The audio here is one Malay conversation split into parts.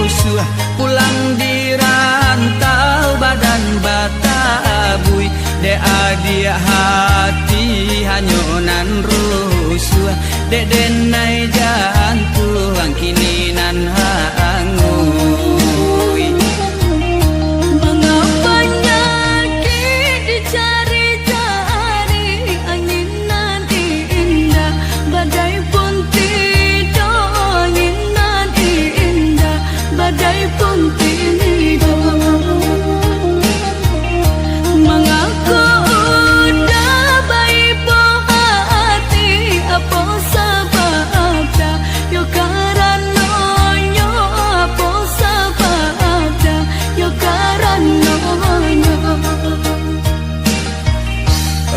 rusuh pulang di rantau badan batabui dek adia hati hanyonan rusuh dek denai jantung kini nan hangui mengapanya dicari-cari angin nan indah badai pun tidur angin nan indah badai pun tidur mengaku udah baik hati apa sebabnya yo karena yo apa sebabnya yo karena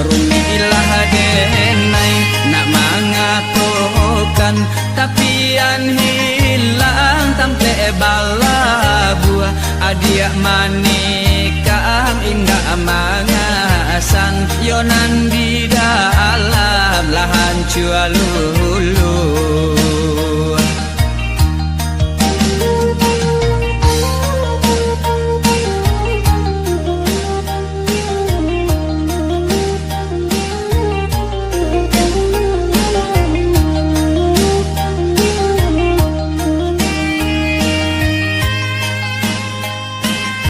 rumilah denai nak mengakukan tapi an hilang tampe bala buah adia manikam indah mangasan yonan di dalam lahan cualu